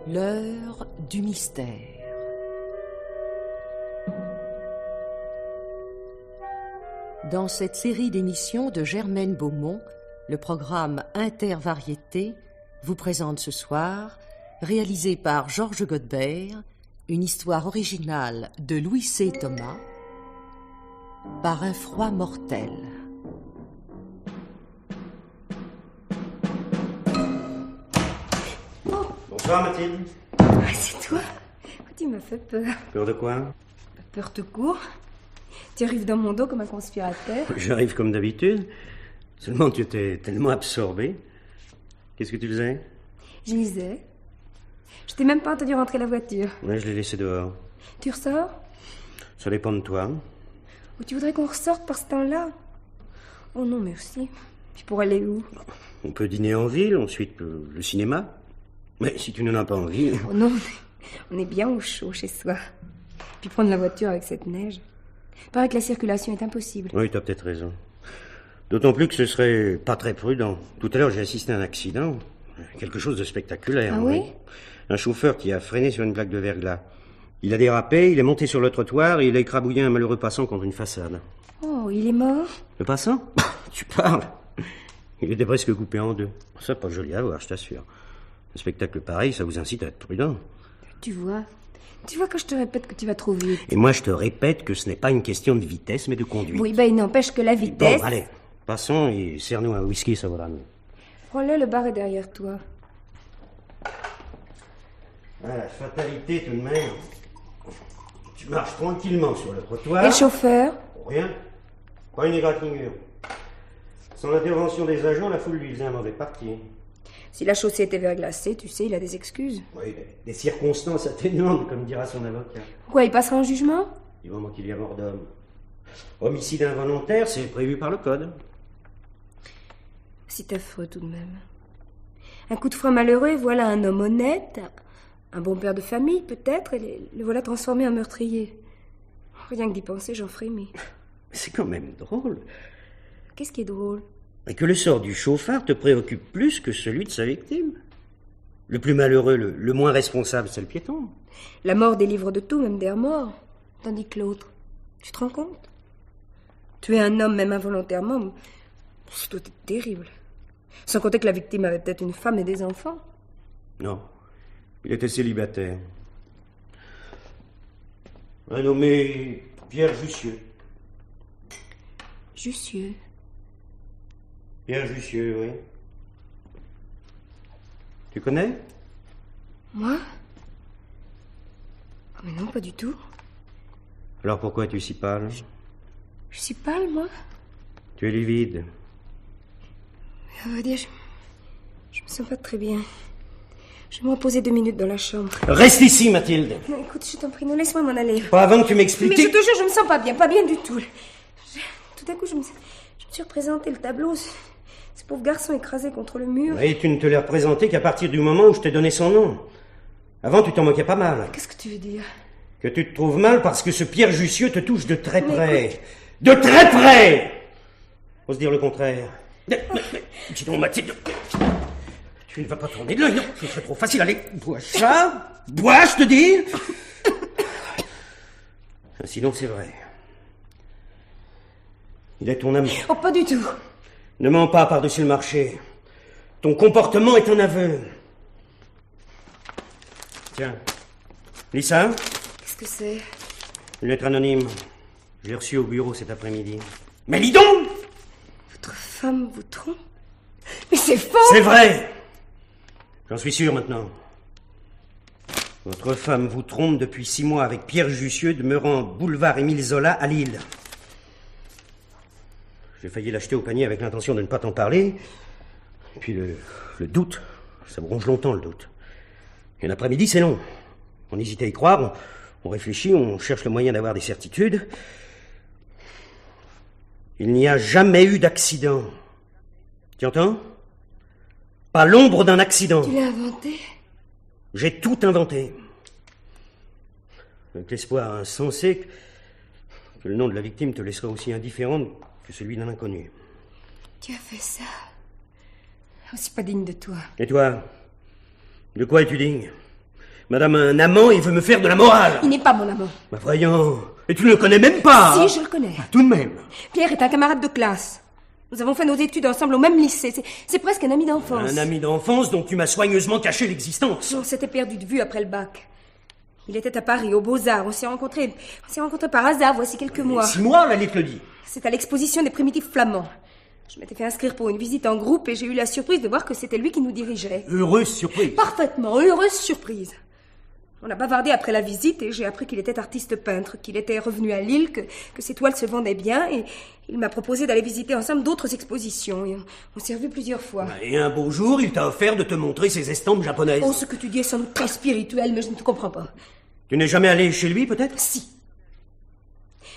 L'heure du mystère. Dans cette série d'émissions de Germaine Beaumont, le programme Intervariété vous présente ce soir, réalisé par Georges Godbert, une histoire originale de Louis C. Thomas, Par un froid mortel. Bonsoir Mathilde. Ah, c'est toi? Tu m'as fait peur. Peur de quoi? Peur te court. Tu arrives dans mon dos comme un conspirateur. J'arrive comme d'habitude. Seulement tu étais tellement absorbé. Qu'est-ce que tu faisais? Je lisais. Je t'ai même pas entendu rentrer la voiture. Ouais, je l'ai laissé dehors. Tu ressors? Ça dépend de toi. Ou tu voudrais qu'on ressorte par ce temps-là? Oh non, merci. Puis pour aller où? On peut dîner en ville, ensuite le cinéma. Mais si tu n'en as pas envie... Oh non, on est bien au chaud chez soi. Puis prendre la voiture avec cette neige. Paraît que la circulation est impossible. Oui, t'as peut-être raison. D'autant plus que ce serait pas très prudent. Tout à l'heure, j'ai assisté à un accident. Quelque chose de spectaculaire. Ah oui? Un chauffeur qui a freiné sur une plaque de verglas. Il a dérapé, il est monté sur le trottoir et il a écrabouillé un malheureux passant contre une façade. Oh, il est mort? Le passant? Tu parles? Il était presque coupé en deux. Ça, pas joli à voir, je t'assure. Un spectacle pareil, ça vous incite à être prudent. Tu vois que je te répète que tu vas trop vite. Et moi, je te répète que ce n'est pas une question de vitesse, mais de conduite. Oui, il n'empêche que la vitesse... Bon, allez, passons et serre-nous un whisky, ça vaudra mieux. Prends-le, le bar est derrière toi. Ah, la fatalité, tout de même. Tu marches tranquillement sur le trottoir. Et le chauffeur? Rien. Pas une égratignure. Sans l'intervention des agents, la foule lui faisait un mauvais parti. Si la chaussée était verglacée, tu sais, il a des excuses. Oui, des circonstances atténuantes, comme dira son avocat. Quoi, il passera en jugement? Du moment qu'il y a mort d'homme. Homicide involontaire, c'est prévu par le code. C'est affreux tout de même. Un coup de frein malheureux, et voilà un homme honnête, un bon père de famille peut-être, et le voilà transformé en meurtrier. Rien que d'y penser, j'en frémis. C'est quand même drôle. Qu'est-ce qui est drôle? Et que le sort du chauffard te préoccupe plus que celui de sa victime. Le plus malheureux, le moins responsable, c'est le piéton. La mort délivre de tout, même d'air mort. Tandis que l'autre, tu te rends compte? Tuer un homme, même involontairement, ça doit être terrible. Sans compter que la victime avait peut-être une femme et des enfants. Non, il était célibataire. Un nommé Pierre Jussieu. Jussieu? Pierre Jussieu, oui. Tu connais? Moi? Oh, mais non, pas du tout. Alors pourquoi es-tu si pâle? Je suis pâle, moi? Tu es livide. À vrai dire, je me sens pas très bien. Je vais me reposer 2 minutes dans la chambre. Reste ici, Mathilde. Non, écoute, je t'en prie, non, laisse-moi m'en aller. Pas avant que tu m'expliques. Mais je te jure, je me sens pas bien du tout. Tout à coup, je me suis représenté le tableau. Ce pauvre garçon écrasé contre le mur. Et tu ne te l'as représenté qu'à partir du moment où je t'ai donné son nom. Avant, tu t'en moquais pas mal. Qu'est-ce que tu veux dire? Que tu te trouves mal parce que ce Pierre Jussieu te touche de très près. Écoute... De très près! Ose dire le contraire. Dis donc, Mathilde, tu ne vas pas tourner de l'œil, non? Ce serait trop facile. Allez, bois ça. Bois, je te dis. Sinon, c'est vrai. Il est ton ami. Oh, pas du tout. Ne mens pas par-dessus le marché. Ton comportement est un aveu. Tiens, lis ça. Qu'est-ce que c'est? Une lettre anonyme. Je l'ai reçue au bureau cet après-midi. Mais lis donc! Votre femme vous trompe? Mais c'est faux! C'est vrai! J'en suis sûr maintenant. Votre femme vous trompe depuis 6 mois avec Pierre Jussieu, demeurant boulevard Émile Zola à Lille. J'ai failli l'acheter au panier avec l'intention de ne pas t'en parler. Et puis le doute, ça me ronge longtemps le doute. Et l'après-midi, c'est long. On hésite à y croire, on réfléchit, on cherche le moyen d'avoir des certitudes. Il n'y a jamais eu d'accident. Tu entends? Pas l'ombre d'un accident. Tu l'as inventé? J'ai tout inventé. Avec l'espoir insensé que le nom de la victime te laissera aussi indifférente que celui d'un inconnu. Tu as fait ça C'est pas digne de toi. Et toi? De quoi es-tu digne? Madame a un amant et veut me faire de la morale. Il n'est pas mon amant. Bah voyons. Et tu ne le connais même pas. Si, je le connais. Ah, tout de même. Pierre est un camarade de classe. Nous avons fait nos études ensemble au même lycée. C'est presque un ami d'enfance. Un ami d'enfance dont tu m'as soigneusement caché l'existence. On s'était perdu de vue après le bac. Il était à Paris, aux Beaux-Arts. On s'est rencontrés par hasard, voici quelques mois. 6 mois, la lettre le dit. C'est à l'exposition des primitifs flamands. Je m'étais fait inscrire pour une visite en groupe et j'ai eu la surprise de voir que c'était lui qui nous dirigeait. Heureuse surprise. Parfaitement, heureuse surprise. On a bavardé après la visite et j'ai appris qu'il était artiste peintre, qu'il était revenu à Lille, que ses toiles se vendaient bien et il m'a proposé d'aller visiter ensemble d'autres expositions. Et on s'est revus plusieurs fois. Et un beau jour, il t'a offert de te montrer ses estampes japonaises. Oh, ce que tu dis est sans doute très spirituel, mais je ne te comprends pas. Tu n'es jamais allé chez lui, peut-être? Si.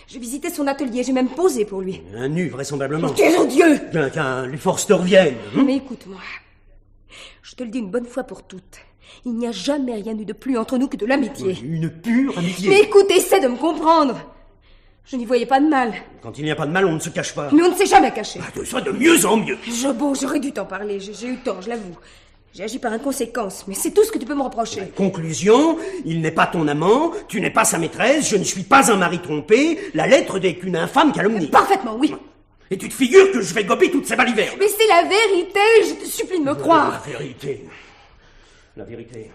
J'ai visité son atelier, j'ai même posé pour lui. Un nu, vraisemblablement. Tu es odieux! Qu'un les forces te reviennent. Mais écoute-moi, je te le dis une bonne fois pour toutes. Il n'y a jamais rien eu de plus entre nous que de l'amitié. Une pure amitié. Mais écoute, essaie de me comprendre. Je n'y voyais pas de mal. Quand il n'y a pas de mal, on ne se cache pas. Mais on ne s'est jamais caché. De ça, de mieux en mieux. J'aurais dû t'en parler, j'ai eu tort, je l'avoue. J'ai agi par inconséquence, mais c'est tout ce que tu peux me reprocher. Conclusion, il n'est pas ton amant, tu n'es pas sa maîtresse, je ne suis pas un mari trompé, la lettre n'est qu'une infâme calomnie. Parfaitement, oui. Et tu te figures que je vais gober toutes ces balivernes. Mais c'est la vérité, je te supplie de me croire. La vérité. La vérité.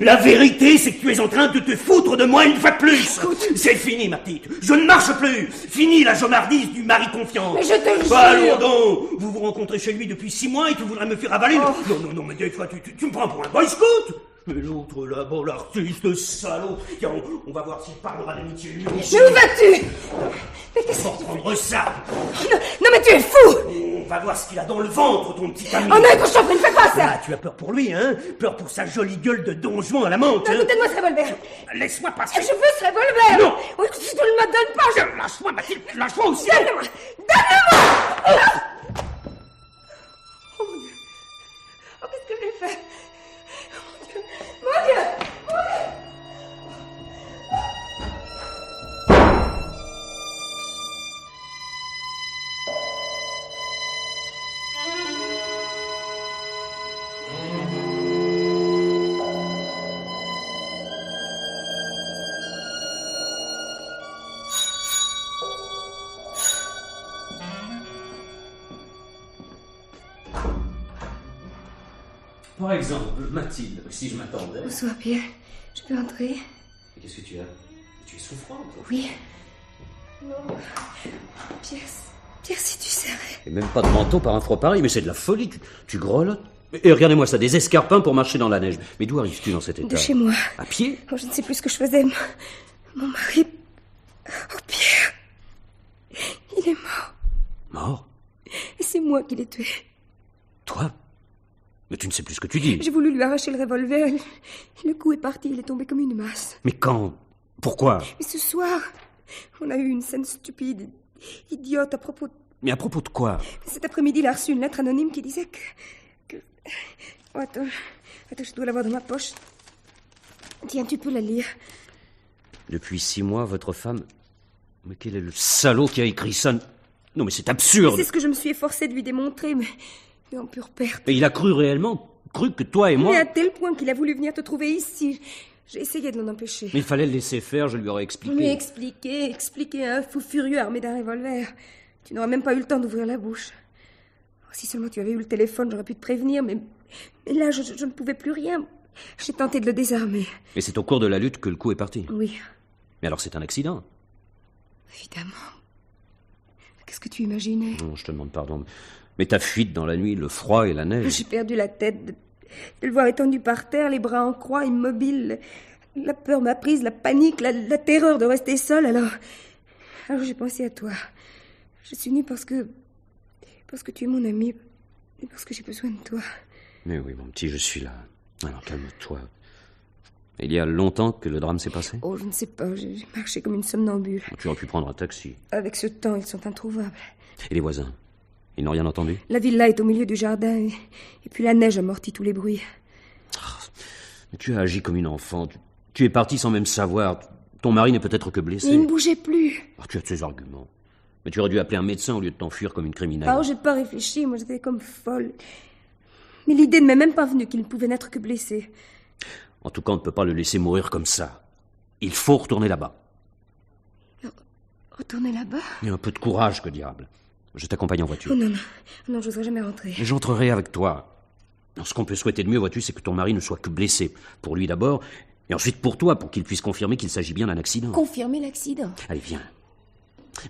La vérité, c'est que tu es en train de te foutre de moi une fois de plus. Écoute. C'est fini, ma petite. Je ne marche plus. Fini la jomardise du mari confiant. Mais je te jure. Allons donc. Vous vous rencontrez chez lui depuis 6 mois et tu voudrais me faire avaler Non, mais des fois, tu me prends pour un boy scout. Mais l'autre, là-bas, l'artiste salaud. Tiens, on va voir s'il parlera d'amitié lui aussi. Mais où vas-tu? Mais qu'est-ce Pour prendre ça. Non, mais tu es fou! On va voir ce qu'il a dans le ventre, ton petit ami. Oh non, cochon, ne fais pas ça! Ah, tu as peur pour lui, hein? Peur pour sa jolie gueule de Don Juan à la menthe, hein? Donne-moi ce revolver! Laisse-moi passer! Je veux ce revolver! Non! Oui, si tu ne me donnes pas, Lâche-moi, Mathilde! Lâche-moi aussi! Donne-le-moi! Donne-le-moi! Oh mon Dieu! Oh, qu'est-ce que j'ai fait? Mon Dieu! Mon Dieu! Mon Dieu! Par exemple, Mathilde, si je m'attendais... Bonsoir, Pierre. Je peux entrer? Mais qu'est-ce que tu as? Tu es souffrante. Oui. Non. Pierre, si tu savais... Et même pas de manteau par un froid pareil, mais c'est de la folie, tu grelottes. Et regardez-moi ça, des escarpins pour marcher dans la neige. Mais d'où arrives-tu dans cet état? De chez moi. À pied? Oh, je ne sais plus ce que je faisais. Mon mari... Oh, Pierre. Il est mort. Mort? Et c'est moi qui l'ai tué. Toi? Mais tu ne sais plus ce que tu dis. J'ai voulu lui arracher le revolver. Et le coup est parti, il est tombé comme une masse. Mais quand? Pourquoi? Mais ce soir, on a eu une scène stupide, idiote à propos... Mais à propos de quoi? Cet après-midi, il a reçu une lettre anonyme qui disait que... Oh, attends, je dois l'avoir dans ma poche. Tiens, tu peux la lire. Depuis 6 mois, votre femme... Mais quel est le salaud qui a écrit ça? Non, mais c'est absurde. C'est ce que je me suis efforcée de lui démontrer, mais en pure perte. Et il a cru réellement? Cru que toi et moi... Mais à tel point qu'il a voulu venir te trouver ici. J'ai essayé de l'en empêcher. Mais il fallait le laisser faire, je lui aurais expliqué. Lui expliquer à un fou furieux armé d'un revolver. Tu n'aurais même pas eu le temps d'ouvrir la bouche. Oh, si seulement tu avais eu le téléphone, j'aurais pu te prévenir, mais là, je ne pouvais plus rien. J'ai tenté de le désarmer. Et c'est au cours de la lutte que le coup est parti? Oui. Mais alors c'est un accident? Évidemment. Qu'est-ce que tu imaginais? Non, je te demande pardon. Mais ta fuite dans la nuit, le froid et la neige... J'ai perdu la tête de le voir étendu par terre, les bras en croix, immobile. La peur m'a prise, la panique, la terreur de rester seule, alors j'ai pensé à toi. Je suis venue parce que tu es mon ami, et parce que j'ai besoin de toi. Mais oui, mon petit, je suis là. Alors calme-toi. Il y a longtemps que le drame s'est passé? Oh, je ne sais pas, j'ai marché comme une somnambule. Tu aurais pu prendre un taxi. Avec ce temps, ils sont introuvables. Et les voisins? Ils n'ont rien entendu? La villa est au milieu du jardin, et puis la neige amortit tous les bruits. Mais tu as agi comme une enfant. Tu es parti sans même savoir. Ton mari n'est peut-être que blessé. Mais il ne bougeait plus. Oh, tu as de ces arguments. Mais tu aurais dû appeler un médecin au lieu de t'enfuir comme une criminelle. Oh, j'ai pas réfléchi, moi j'étais comme folle. Mais l'idée ne m'est même pas venue qu'il ne pouvait n'être que blessé. En tout cas, on ne peut pas le laisser mourir comme ça. Il faut retourner là-bas. Retourner là-bas? Il y a un peu de courage, que diable. Je t'accompagne en voiture. Oh non, non. Non, je n'oserais jamais rentrer. J'entrerai avec toi. Ce qu'on peut souhaiter de mieux, vois-tu, c'est que ton mari ne soit que blessé. Pour lui d'abord, et ensuite pour toi, pour qu'il puisse confirmer qu'il s'agit bien d'un accident. Confirmer l'accident? Allez, viens.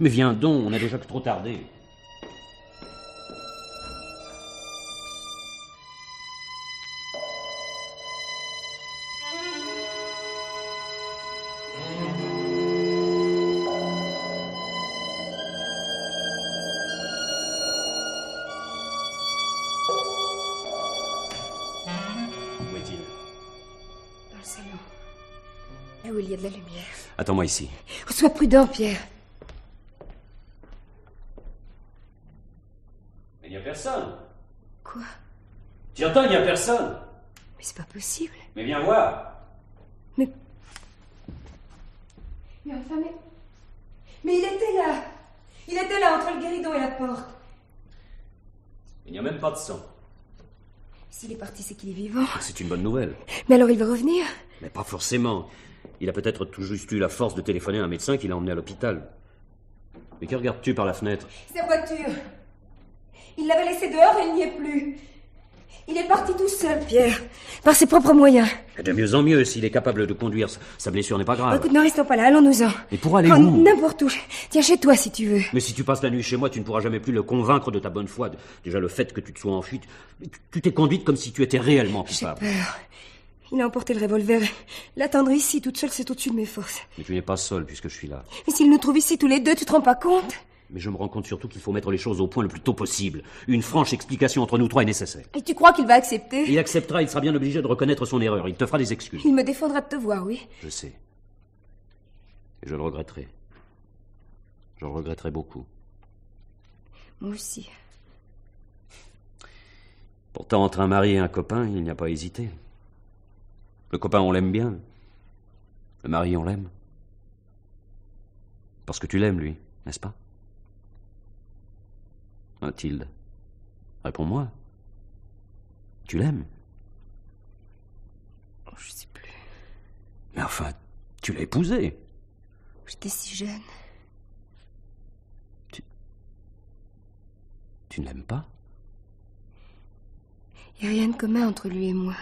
Mais viens donc, on a déjà que trop tardé. Où est-il? Dans le salon. Là où il y a de la lumière. Attends-moi ici. Oh, sois prudent, Pierre. Mais il n'y a personne. Quoi? Tu entends, il n'y a personne. Mais c'est pas possible. Mais viens voir. Mais enfin, mais il était là. Il était là, entre le guéridon et la porte. Il n'y a même pas de sang. S'il est parti, c'est qu'il est vivant. C'est une bonne nouvelle. Mais alors il va revenir? Mais pas forcément. Il a peut-être tout juste eu la force de téléphoner à un médecin qui l'a emmené à l'hôpital. Mais que regardes-tu par la fenêtre? Sa voiture. Il l'avait laissée dehors et il n'y est plus. Il est parti tout seul, Pierre. Par ses propres moyens. Et de mieux en mieux, s'il est capable de conduire, sa blessure n'est pas grave. Écoute, ne restons pas là, allons-nous-en. Mais pour aller où? N'importe où. Tiens, chez toi, si tu veux. Mais si tu passes la nuit chez moi, tu ne pourras jamais plus le convaincre de ta bonne foi. Déjà, le fait que tu te sois enfuie, tu t'es conduite comme si tu étais réellement coupable. J'ai peur. Il a emporté le revolver. L'attendre ici, toute seule, c'est au-dessus de mes forces. Mais tu n'es pas seule, puisque je suis là. Mais s'il nous trouve ici tous les deux, tu te rends pas compte? Mais je me rends compte surtout qu'il faut mettre les choses au point le plus tôt possible. Une franche explication entre nous trois est nécessaire. Et tu crois qu'il va accepter? Il acceptera, il sera bien obligé de reconnaître son erreur. Il te fera des excuses. Il me défendra de te voir, oui. Je sais. Et je le regretterai. Je le regretterai beaucoup. Moi aussi. Pourtant, entre un mari et un copain, il n'y a pas hésité. Le copain, on l'aime bien. Le mari, on l'aime. Parce que tu l'aimes, lui, n'est-ce pas? Mathilde, réponds-moi. Tu l'aimes? Oh, je sais plus. Mais enfin, tu l'as épousé. J'étais si jeune. Tu ne l'aimes pas? Il n'y a rien de commun entre lui et moi.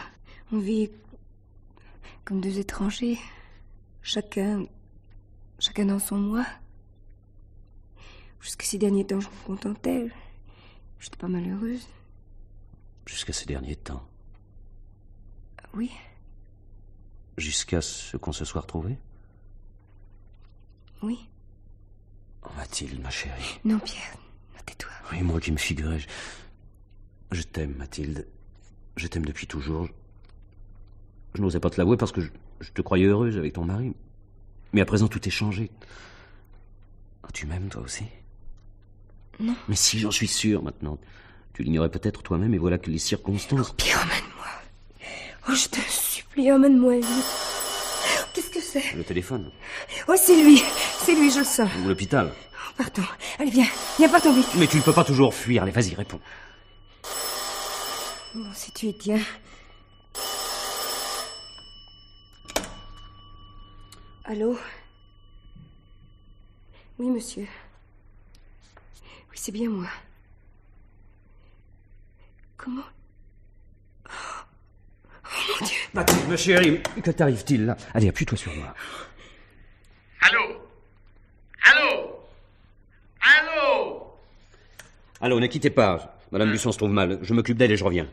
On vit comme deux étrangers. Chacun dans son moi. Jusque ces derniers temps, je me contentais. J'étais pas malheureuse. Jusqu'à ces derniers temps. Oui. Jusqu'à ce qu'on se soit retrouvés? Oui. Oh, Mathilde, ma chérie. Non, Pierre. Non, tais-toi. Oui, moi qui me figurais. Je t'aime, Mathilde. Je t'aime depuis toujours. Je n'osais pas te l'avouer parce que je te croyais heureuse avec ton mari. Mais à présent, tout est changé. Oh, tu m'aimes, toi aussi? Non. Mais si, j'en suis sûr, maintenant. Tu l'ignorais peut-être toi-même, et voilà que les circonstances... Oh, Pierre, emmène-moi. Oh, je te supplie, emmène-moi vite. Qu'est-ce que c'est? Le téléphone. Oh, c'est lui. C'est lui, je le sens. Ou l'hôpital. Oh, pardon. Allez, viens. Viens, partons vite. Mais tu ne peux pas toujours fuir. Allez, vas-y, réponds. Bon, si tu y tiens. Allô? Oui, monsieur. Oui, c'est bien moi. Comment? Oh, mon Dieu! Mathilde, ma chérie, que t'arrive-t-il là? Allez, appuie-toi sur moi. Allô? Allô? Allô? Allô, ne quittez pas. Madame Busson se trouve mal. Je m'occupe d'elle et je reviens.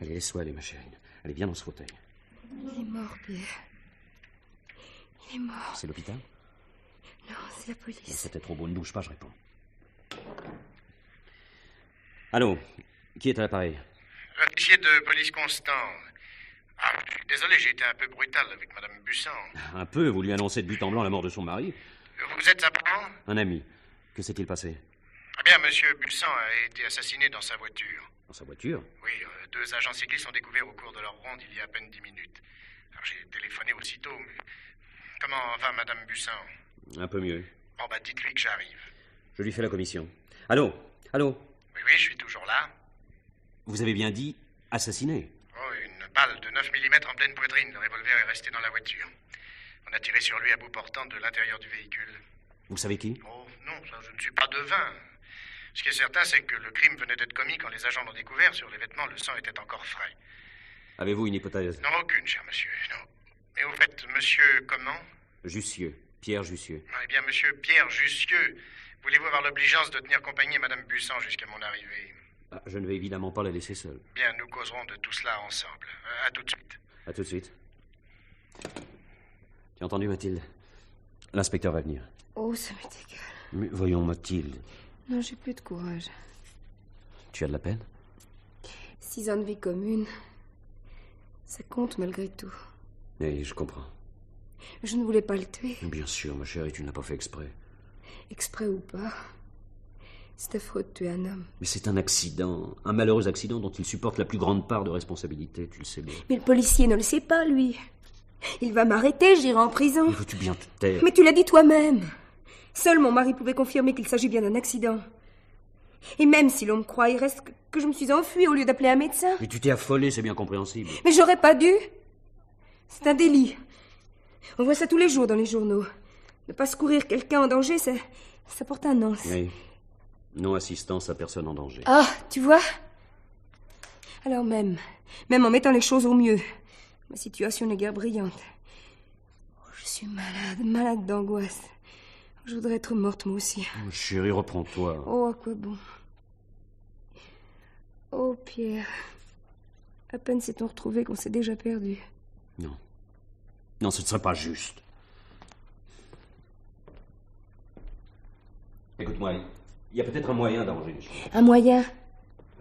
Allez, laisse-toi aller, ma chérie. Allez, viens dans ce fauteuil. Il est mort, Pierre. Il est mort. C'est l'hôpital? Non, c'est la police. C'était trop beau, ne bouge pas, je réponds. Allô? Qui est à l'appareil? Officier de police Constant. Ah, désolé, j'ai été un peu brutal avec Madame Busson. Un peu, vous lui annoncez de but en blanc la mort de son mari. Vous êtes sa parent? Un ami. Que s'est-il passé? Eh bien, Monsieur Busson a été assassiné dans sa voiture. Dans sa voiture? Oui, 2 agents cyclistes ont découvert au cours de leur ronde il y a à peine 10 minutes. Alors j'ai téléphoné aussitôt, mais... Comment va Madame Busson? Un peu mieux. Bon, bah dites-lui que j'arrive. Je lui fais la commission. Allô? Allô? Oui, je suis toujours là. Vous avez bien dit assassiné. Oh, une balle de 9 mm en pleine poitrine. Le revolver est resté dans la voiture. On a tiré sur lui à bout portant de l'intérieur du véhicule. Vous savez qui? Oh, non, ça, je ne suis pas devin. Ce qui est certain, c'est que le crime venait d'être commis quand les agents l'ont découvert. Sur les vêtements, le sang était encore frais. Avez-vous une hypothèse? Non, aucune, cher monsieur, non. Mais au fait, monsieur comment? Jussieu, Pierre Jussieu. Eh bien, monsieur Pierre Jussieu, voulez-vous avoir l'obligeance de tenir compagnie à Madame Bussan jusqu'à mon arrivée? Ah, je ne vais évidemment pas la laisser seule. Bien, nous causerons de tout cela ensemble. À tout de suite. À tout de suite. Tu as entendu, Mathilde? L'inspecteur va venir. Oh, ça m'est égal. Mais voyons, Mathilde. Non, j'ai plus de courage. Tu as de la peine? 6 ans de vie commune. Ça compte malgré tout. Oui, je comprends. Je ne voulais pas le tuer. Bien sûr, ma chérie, tu ne l'as pas fait exprès. Exprès ou pas. C'est affreux de tuer un homme. Mais c'est un accident, un malheureux accident dont il supporte la plus grande part de responsabilité, tu le sais bien. Mais le policier ne le sait pas, lui. Il va m'arrêter, j'irai en prison. Mais veux-tu bien te taire? Mais tu l'as dit toi-même. Seul mon mari pouvait confirmer qu'il s'agit bien d'un accident. Et même si l'on me croit, il reste que je me suis enfuie au lieu d'appeler un médecin. Mais tu t'es affolé, c'est bien compréhensible. Mais j'aurais pas dû. C'est un délit. On voit ça tous les jours dans les journaux. Ne pas secourir quelqu'un en danger, ça porte un nom. Oui. Non-assistance à personne en danger. Ah, tu vois? Alors même en mettant les choses au mieux, ma situation n'est guère brillante. Oh, je suis malade d'angoisse. Je voudrais être morte, moi aussi. Oh, chérie, reprends-toi. Oh, à quoi bon? Oh, Pierre. À peine s'est-on retrouvé qu'on s'est déjà perdu. Non. Non, ce ne serait pas juste. Écoute-moi, il y a peut-être un moyen d'arranger les choses. Un moyen?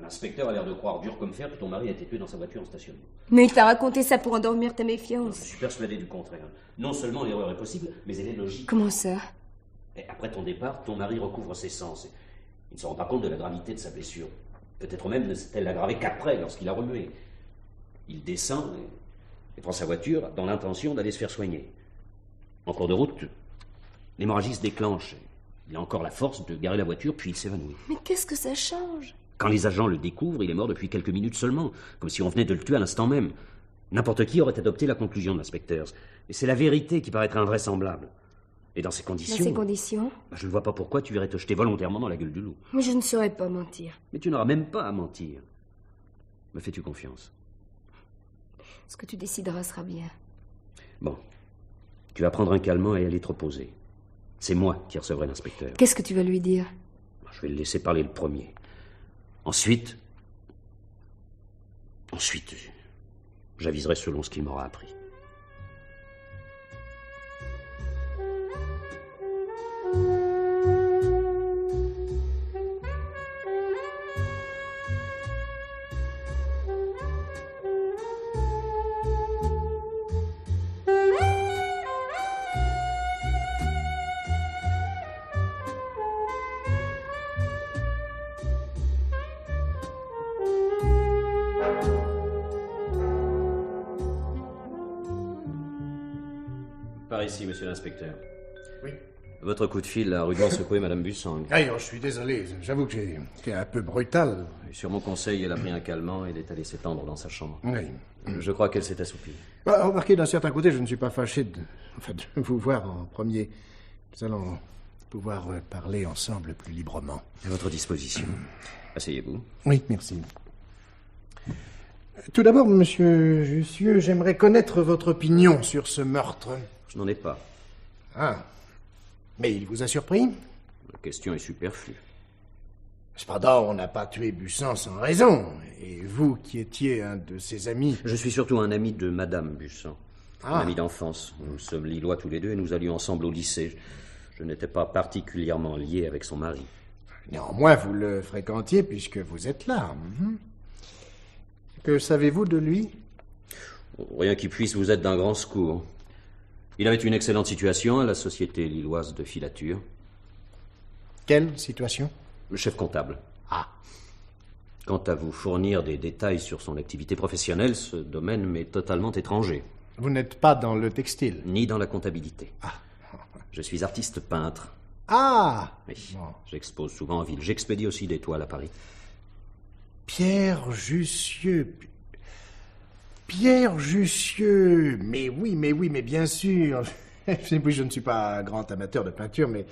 L'inspecteur a l'air de croire dur comme fer que ton mari a été tué dans sa voiture en stationnement. Mais il t'a raconté ça pour endormir ta Je méfiance. suis persuadé du contraire. Non seulement l'erreur est possible, mais elle est logique. Comment ça? Et après ton départ, ton mari recouvre ses sens. Il ne se rend pas compte de la gravité de sa blessure. Peut-être même ne s'est-elle aggravée qu'après, lorsqu'il a remué. Il descend et prend sa voiture dans l'intention d'aller se faire soigner. En cours de route, l'hémorragie se déclenche. Il a encore la force de garer la voiture, puis il s'évanouit. Mais qu'est-ce que ça change? Quand les agents le découvrent, il est mort depuis quelques minutes seulement, comme si on venait de le tuer à l'instant même. N'importe qui aurait adopté la conclusion de l'inspecteur. Mais c'est la vérité qui paraîtrait invraisemblable. Et dans ces conditions... Dans ces conditions? Je ne vois pas pourquoi tu irais te jeter volontairement dans la gueule du loup. Mais je ne saurais pas mentir. Mais tu n'auras même pas à mentir. Me fais-tu confiance? Ce que tu décideras sera bien. Bon. Tu vas prendre un calmant et aller te reposer. C'est moi qui recevrai l'inspecteur. Qu'est-ce que tu vas lui dire? Je vais le laisser parler le premier. Ensuite, j'aviserai selon ce qu'il m'aura appris. Par ici, monsieur l'inspecteur. Oui. Votre coup de fil a rudement secoué Madame Bussan. D'ailleurs, je suis désolé. J'avoue que j'ai été un peu brutal. Et sur mon conseil, elle a pris un calmant et elle est allée s'étendre dans sa chambre. Oui. Je crois qu'elle s'est assoupie. Bah, remarquez, d'un certain côté, je ne suis pas fâché de vous voir en premier. Nous allons pouvoir parler ensemble plus librement. À votre disposition. Asseyez-vous. Oui, merci. Tout d'abord, monsieur Jussieu, j'aimerais connaître votre opinion sur ce meurtre. Je n'en ai pas. Ah. Mais il vous a surpris? La question est superflue. Cependant, on n'a pas tué Bussan sans raison. Et vous, qui étiez un de ses amis... Je suis surtout un ami de Madame Bussan. Ah. Un ami d'enfance. Nous sommes lillois tous les deux et nous allions ensemble au lycée. Je n'étais pas particulièrement lié avec son mari. Néanmoins, vous le fréquentiez puisque vous êtes là. Que savez-vous de lui? Rien qui puisse vous être d'un grand secours. Il avait une excellente situation à la Société lilloise de filature. Quelle situation? Le chef comptable. Ah. Quant à vous fournir des détails sur son activité professionnelle, ce domaine m'est totalement étranger. Vous n'êtes pas dans le textile? Ni dans la comptabilité. Ah. Je suis artiste peintre. Ah. Oui, Bon. j'expose souvent en ville. J'expédie aussi des toiles à Paris. Pierre Jussieu. Pierre Jussieu. Mais oui, mais bien sûr. Oui, je ne suis pas un grand amateur de peinture, mais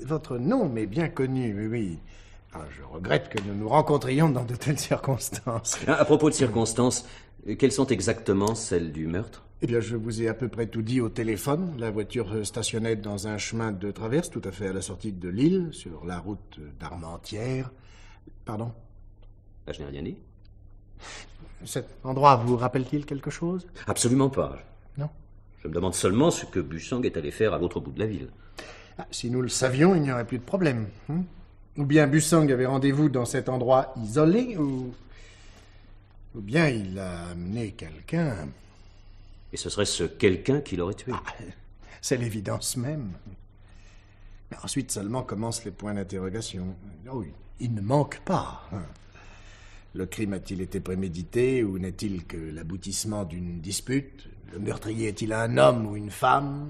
votre nom m'est bien connu, oui. Ah, je regrette que nous nous rencontrions dans de telles circonstances. À propos de circonstances, quelles sont exactement celles du meurtre? Eh bien, je vous ai à peu près tout dit au téléphone. La voiture stationnait dans un chemin de traverse, tout à fait à la sortie de Lille, sur la route d'Armentières. Pardon? Je n'ai rien dit. Cet endroit vous rappelle-t-il quelque chose? Absolument pas. Non. Je me demande seulement ce que Bussang est allé faire à l'autre bout de la ville. Ah, si nous le savions, il n'y aurait plus de problème. Ou bien Bussang avait rendez-vous dans cet endroit isolé, ou bien il a amené quelqu'un. Et ce serait ce quelqu'un qui l'aurait tué. Ah, c'est l'évidence même. Mais ensuite seulement commencent les points d'interrogation. Oh, il ne manque pas. Le crime a-t-il été prémédité, ou n'est-il que l'aboutissement d'une dispute? Le meurtrier est-il un homme ou une femme?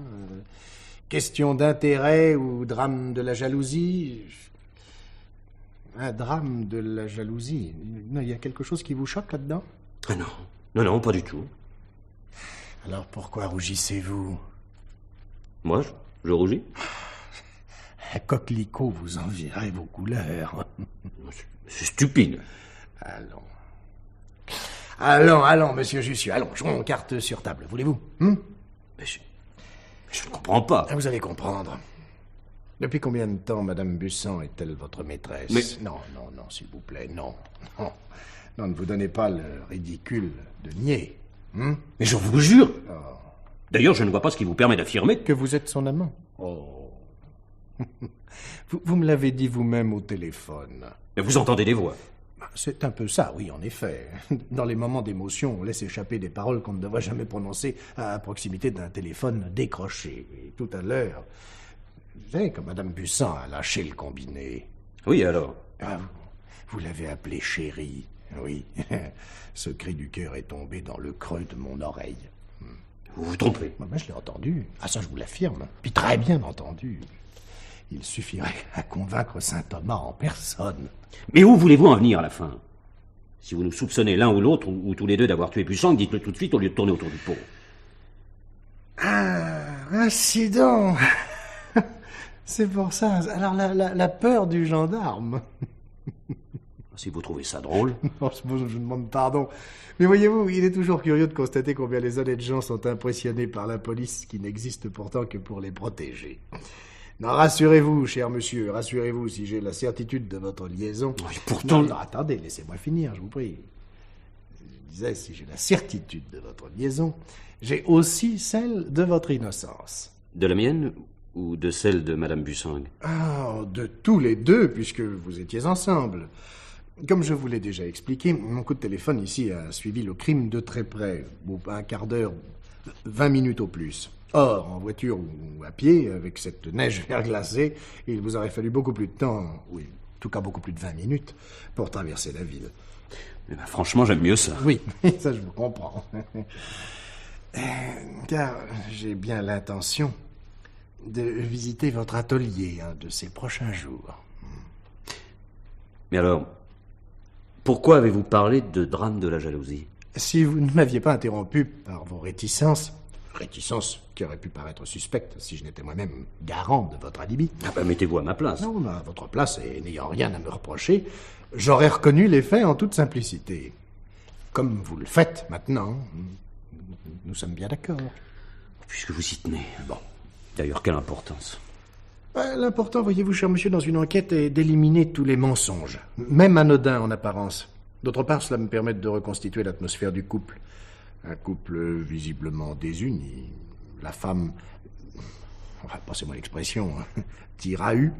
Question d'intérêt ou drame de la jalousie? Un drame de la jalousie? Non, il y a quelque chose qui vous choque là-dedans? Ah non. Non, pas du tout. Alors pourquoi rougissez-vous? Moi, je rougis? Un coquelicot vous envierait vos couleurs. C'est stupide. Allons, monsieur Jussieu, allons, jouons carte sur table, voulez-vous? Mais je ne comprends pas. Vous allez comprendre. Depuis combien de temps Madame Bussang est-elle votre maîtresse? Mais... Non, s'il vous plaît, non, ne vous donnez pas le ridicule de nier. Mais je vous jure. D'ailleurs, je ne vois pas ce qui vous permet d'affirmer que vous êtes son amant. Oh. Vous me l'avez dit vous-même au téléphone. Mais vous entendez des voix. C'est un peu ça, oui, en effet. Dans les moments d'émotion, on laisse échapper des paroles qu'on ne devrait jamais prononcer à proximité d'un téléphone décroché. Et tout à l'heure, vous savez, quand Madame Bussang a lâché le combiné. Oui, alors? Vous l'avez appelée chérie. Oui. Ce cri du cœur est tombé dans le creux de mon oreille. Vous vous trompez. Je l'ai entendu. Ah, ça, je vous l'affirme. Puis très bien entendu. Il suffirait à convaincre saint Thomas en personne. Mais où voulez-vous en venir à la fin? Si vous nous soupçonnez l'un ou l'autre, ou tous les deux d'avoir tué Bussang, dites-le tout de suite au lieu de tourner autour du pot. Ah, incident. C'est pour ça. Alors, la peur du gendarme. Si vous trouvez ça drôle. Non, je demande pardon. Mais voyez-vous, il est toujours curieux de constater combien les honnêtes gens sont impressionnés par la police qui n'existe pourtant que pour les protéger. Non, rassurez-vous, cher monsieur, rassurez-vous, si j'ai la certitude de votre liaison... Oui, pourtant... Non, attendez, laissez-moi finir, je vous prie. Je disais, si j'ai la certitude de votre liaison, j'ai aussi celle de votre innocence. De la mienne ou de celle de Madame Bussang? De tous les deux, puisque vous étiez ensemble. Comme je vous l'ai déjà expliqué, mon coup de téléphone ici a suivi le crime de très près, un quart d'heure, 20 minutes au plus. Or, en voiture ou à pied, avec cette neige verglacée, il vous aurait fallu beaucoup plus de temps, oui, en tout cas beaucoup plus de 20 minutes, pour traverser la ville. Mais franchement, j'aime mieux ça. Oui, ça je vous comprends. Car j'ai bien l'intention de visiter votre atelier un de ces prochains jours. Mais alors, pourquoi avez-vous parlé de drame de la jalousie? Si vous ne m'aviez pas interrompu par vos réticences qui auraient pu paraître suspectes si je n'étais moi-même garant de votre alibi. Mettez-vous à ma place. Non, à votre place, et n'ayant rien à me reprocher, j'aurais reconnu les faits en toute simplicité. Comme vous le faites maintenant. Nous sommes bien d'accord. Puisque vous y tenez. Bon. D'ailleurs, quelle importance? L'important, voyez-vous, cher monsieur, dans une enquête, est d'éliminer tous les mensonges, même anodins en apparence. D'autre part, cela me permet de reconstituer l'atmosphère du couple. Un couple visiblement désuni. La femme, passez-moi l'expression, tire à U.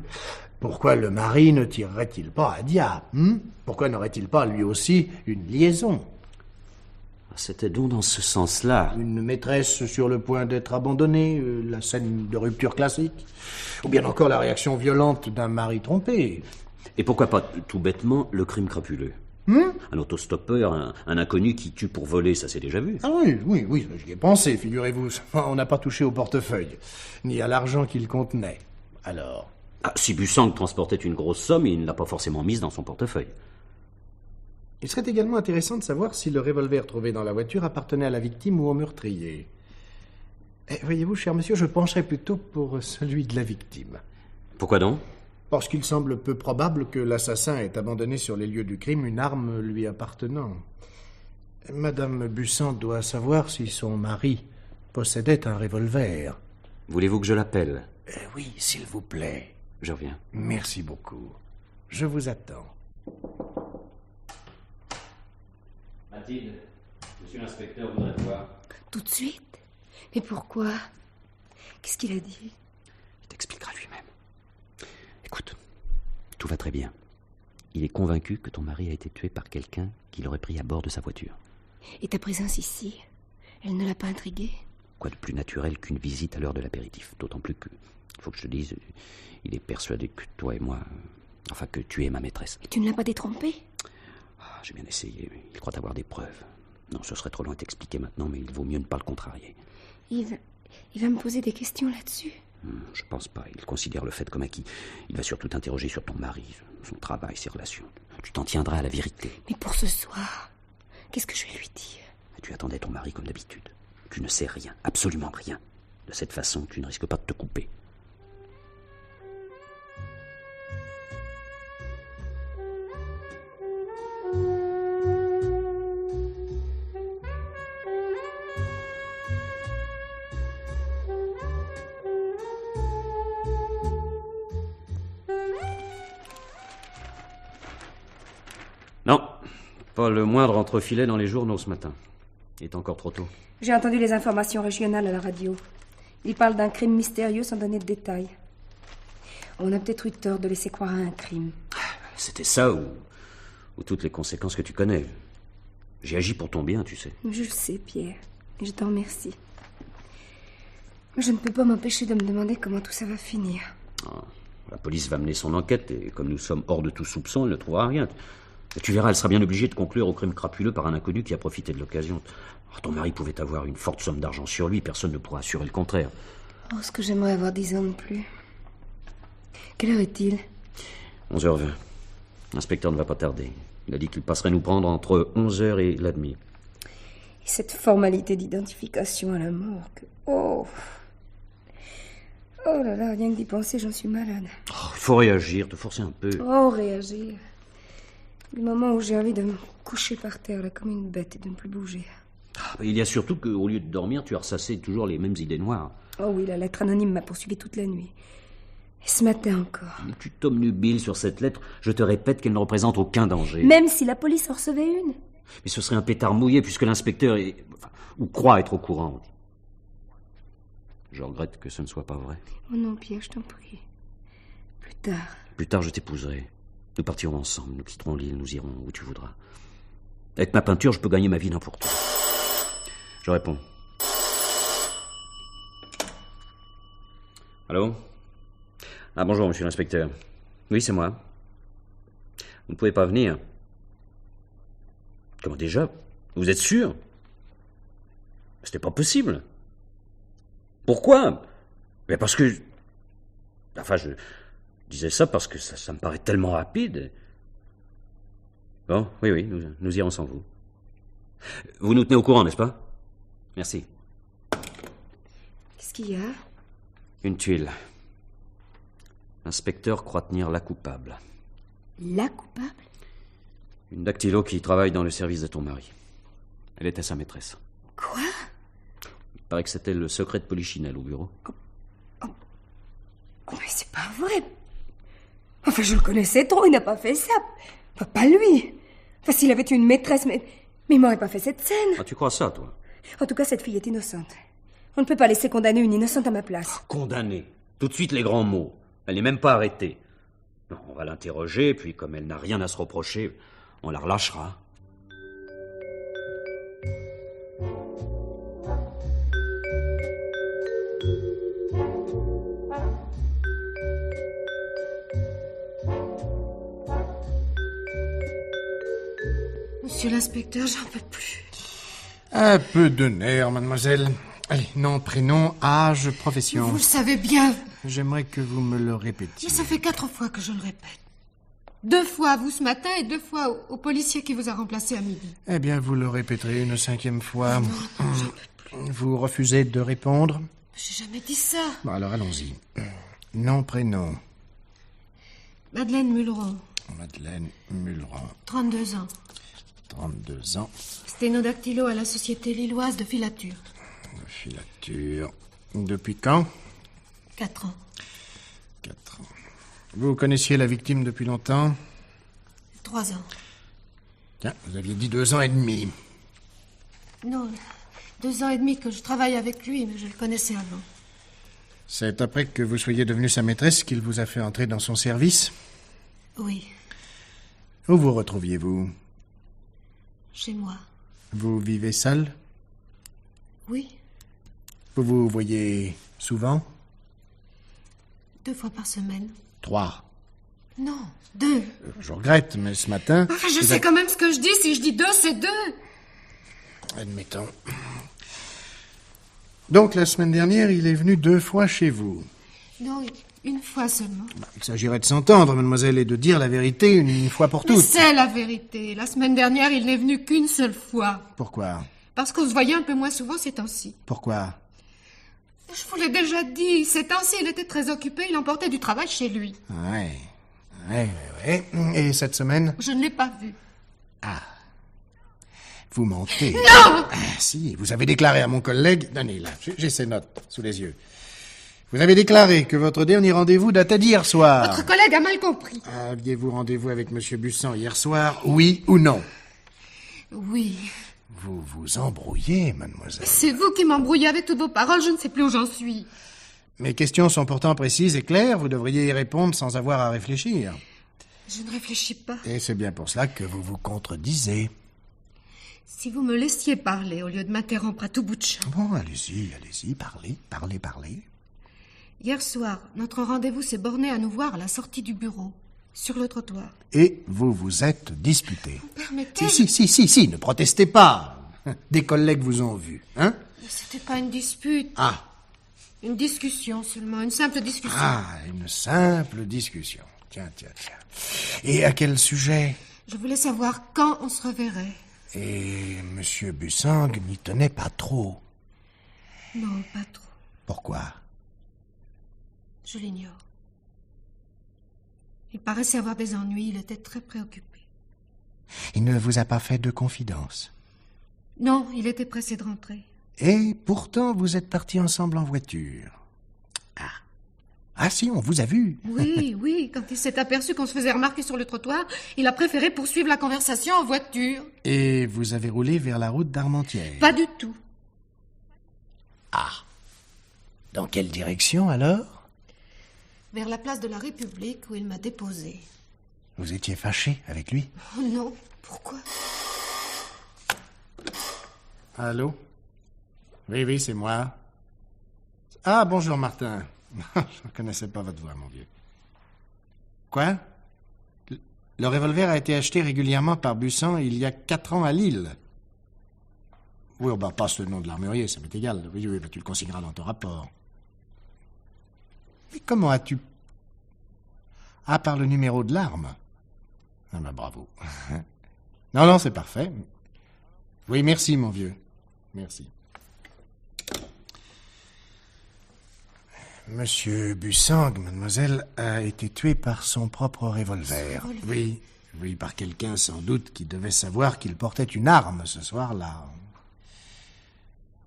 Pourquoi le mari ne tirerait-il pas à Dia? Pourquoi n'aurait-il pas, lui aussi, une liaison? C'était donc dans ce sens-là. Une maîtresse sur le point d'être abandonnée, la scène de rupture classique. Ou bien encore la réaction violente d'un mari trompé. Et pourquoi pas, tout bêtement, le crime crapuleux? Un autostoppeur, un inconnu qui tue pour voler, ça s'est déjà vu. Ah oui, j'y ai pensé, figurez-vous. On n'a pas touché au portefeuille, ni à l'argent qu'il contenait. Alors... Si Bussang transportait une grosse somme, il ne l'a pas forcément mise dans son portefeuille. Il serait également intéressant de savoir si le revolver trouvé dans la voiture appartenait à la victime ou au meurtrier. Voyez-vous, cher monsieur, je pencherais plutôt pour celui de la victime. Pourquoi donc? Parce qu'il semble peu probable que l'assassin ait abandonné sur les lieux du crime une arme lui appartenant. Madame Bussan doit savoir si son mari possédait un revolver. Voulez-vous que je l'appelle? Oui, s'il vous plaît. Je reviens. Merci beaucoup. Je vous attends. Mathilde, monsieur l'inspecteur voudrait te voir. Tout de suite? Mais pourquoi? Qu'est-ce qu'il a dit? Il t'expliquera lui-même. Écoute, tout va très bien. Il est convaincu que ton mari a été tué par quelqu'un qui l'aurait pris à bord de sa voiture. Et ta présence ici, elle ne l'a pas intrigué? Quoi de plus naturel qu'une visite à l'heure de l'apéritif? D'autant plus que, il faut que je te dise, il est persuadé que toi et moi... Enfin, que tu es ma maîtresse. Et tu ne l'as pas détrompé? J'ai bien essayé. Il croit avoir des preuves. Non, ce serait trop loin de t'expliquer maintenant, mais il vaut mieux ne pas le contrarier. Il va me poser des questions là-dessus? Je pense pas. Il considère le fait comme acquis. Il va surtout t'interroger sur ton mari, son travail, ses relations. Tu t'en tiendras à la vérité. Mais pour ce soir, qu'est-ce que je vais lui dire? Tu attendais ton mari comme d'habitude. Tu ne sais rien, absolument rien. De cette façon, tu ne risques pas de te couper. Non, pas le moindre entrefilet dans les journaux ce matin. Il est encore trop tôt. J'ai entendu les informations régionales à la radio. Ils parlent d'un crime mystérieux sans donner de détails. On a peut-être eu tort de laisser croire à un crime. C'était ça ou toutes les conséquences que tu connais. J'ai agi pour ton bien, tu sais. Je le sais, Pierre. Et je t'en remercie. Je ne peux pas m'empêcher de me demander comment tout ça va finir. La police va mener son enquête et comme nous sommes hors de tout soupçon, elle ne trouvera rien. Tu verras, elle sera bien obligée de conclure au crime crapuleux par un inconnu qui a profité de l'occasion. Ton mari pouvait avoir une forte somme d'argent sur lui, personne ne pourra assurer le contraire. Oh, ce que j'aimerais avoir 10 ans de plus. Quelle heure est-il? 11h20. L'inspecteur ne va pas tarder. Il a dit qu'il passerait nous prendre entre 11h et la demie. Et cette formalité d'identification à la morgue. Oh là là, rien que d'y penser, j'en suis malade. Il faut réagir, te forcer un peu. Oh, réagir. Le moment où j'ai envie de me coucher par terre, là, comme une bête, et de ne plus bouger. Il y a surtout qu'au lieu de dormir, tu as ressassé toujours les mêmes idées noires. Oh oui, la lettre anonyme m'a poursuivi toute la nuit. Et ce matin encore. Tu t'obnubiles sur cette lettre. Je te répète qu'elle ne représente aucun danger. Même si la police en recevait une. Mais ce serait un pétard mouillé puisque l'inspecteur est... ou croit être au courant. Je regrette que ce ne soit pas vrai. Oh non, Pierre, je t'en prie. Plus tard. Plus tard, je t'épouserai. Nous partirons ensemble, nous quitterons l'île, nous irons où tu voudras. Avec ma peinture, je peux gagner ma vie n'importe où. Je réponds. Allô? Ah, bonjour, monsieur l'inspecteur. Oui, c'est moi. Vous ne pouvez pas venir. Comment déjà? Vous êtes sûr? C'était pas possible. Pourquoi? Mais parce que... Enfin, je disais ça parce que ça me paraît tellement rapide. Bon, oui, nous irons sans vous. Vous nous tenez au courant, n'est-ce pas? Merci. Qu'est-ce qu'il y a? Une tuile. L'inspecteur croit tenir la coupable. La coupable? Une dactylo qui travaille dans le service de ton mari. Elle était sa maîtresse. Quoi? Il paraît que c'était le secret de Polichinelle au bureau. Oh, mais c'est pas vrai. Enfin, je le connaissais trop, il n'a pas fait ça. Pas lui. Enfin, s'il avait une maîtresse, mais il m'aurait pas fait cette scène. Ah, tu crois ça, toi? En tout cas, cette fille est innocente. On ne peut pas laisser condamner une innocente à ma place. Condamnée. Tout de suite les grands mots. Elle n'est même pas arrêtée. Non, on va l'interroger, puis comme elle n'a rien à se reprocher, on la relâchera. Monsieur l'inspecteur, j'en peux plus. Un peu de nerfs, mademoiselle. Allez, nom, prénom, âge, profession. Vous le savez bien. J'aimerais que vous me le répétiez. Ça fait 4 fois que je le répète. 2 fois à vous ce matin et 2 fois au policier qui vous a remplacé à midi. Eh bien, vous le répéterez une 5e fois. Vous refusez de répondre? J'ai jamais dit ça. Bon, alors allons-y. Nom, prénom. Madeleine Mulleron, Madeleine Mulleron, 32 ans. 32 ans. Sténodactylo à la Société lilloise de filature. Filature. Depuis quand? 4 ans. 4 ans. Vous connaissiez la victime depuis longtemps? 3 ans. Tiens, vous aviez dit 2 ans et demi. Non, 2 ans et demi que je travaille avec lui, mais je le connaissais avant. C'est après que vous soyez devenue sa maîtresse qu'il vous a fait entrer dans son service? Oui, Où vous retrouviez-vous? chez moi. Vous vivez seul? Oui, Vous vous voyez souvent? 2 fois par semaine. 3. Non, 2. Je regrette, mais ce matin... Enfin, je vous sais avez- quand même ce que je dis. Si je dis 2, c'est 2. Admettons. Donc, la semaine dernière, il est venu 2 fois chez vous. Non, 1 fois seulement. Il s'agirait de s'entendre, mademoiselle, et de dire la vérité une fois pour Mais toutes. c'est la vérité. La semaine dernière, il n'est venu qu'une seule fois. Pourquoi? Parce qu'on se voyait un peu moins souvent ces temps-ci. Pourquoi? Je vous l'ai déjà dit. Ces temps-ci, il était très occupé. Il emportait du travail chez lui. Ouais. Et cette semaine? Je ne l'ai pas vu. Vous mentez. Non! Si, vous avez déclaré à mon collègue... Donnez, là, j'ai ces notes sous les yeux. Vous avez déclaré que votre dernier rendez-vous datait d'hier soir. Votre collègue a mal compris. Aviez-vous rendez-vous avec M. Bussan hier soir, oui ou non? Oui. Vous vous embrouillez, mademoiselle. C'est vous qui m'embrouillez avec toutes vos paroles. Je ne sais plus où j'en suis. Mes questions sont pourtant précises et claires. Vous devriez y répondre sans avoir à réfléchir. Je ne réfléchis pas. Et c'est bien pour cela que vous vous contredisez. Si vous me laissiez parler au lieu de m'interrompre à tout bout de champ. Bon, allez-y, parlez. Hier soir, notre rendez-vous s'est borné à nous voir à la sortie du bureau, sur le trottoir. Et vous vous êtes disputé. Permettez... Si, ne protestez pas. Des collègues vous ont vu, hein? C'était pas une dispute. Ah, Une discussion seulement, une simple discussion. une simple discussion. Tiens. Et à quel sujet? Je voulais savoir quand on se reverrait. Et M. Bussang n'y tenait pas trop. Non, pas trop. Pourquoi? Je l'ignore. Il paraissait avoir des ennuis, il était très préoccupé. Il ne vous a pas fait de confidence. Non, il était pressé de rentrer. Et pourtant, vous êtes partis ensemble en voiture. Ah si, on vous a vu. Oui, quand il s'est aperçu qu'on se faisait remarquer sur le trottoir, il a préféré poursuivre la conversation en voiture. Et vous avez roulé vers la route d'Armentières. Pas du tout. Dans quelle direction, alors? Vers la place de la République où il m'a déposé. Vous étiez fâché avec lui? Oh non, pourquoi? Allô? Oui, c'est moi. Ah, bonjour, Martin. Je ne connaissais pas votre voix, mon vieux. Quoi? Le revolver a été acheté régulièrement par Bussan il y a 4 ans à Lille. Oui, passe le nom de l'armurier, ça m'est égal. Oui, tu le consigneras dans ton rapport. Mais comment as-tu... Ah, par le numéro de l'arme? Ah, bravo. Non, c'est parfait. Oui, merci, mon vieux. Merci. Monsieur Bussang, mademoiselle, a été tué par son propre revolver. Oui, par quelqu'un sans doute qui devait savoir qu'il portait une arme ce soir-là.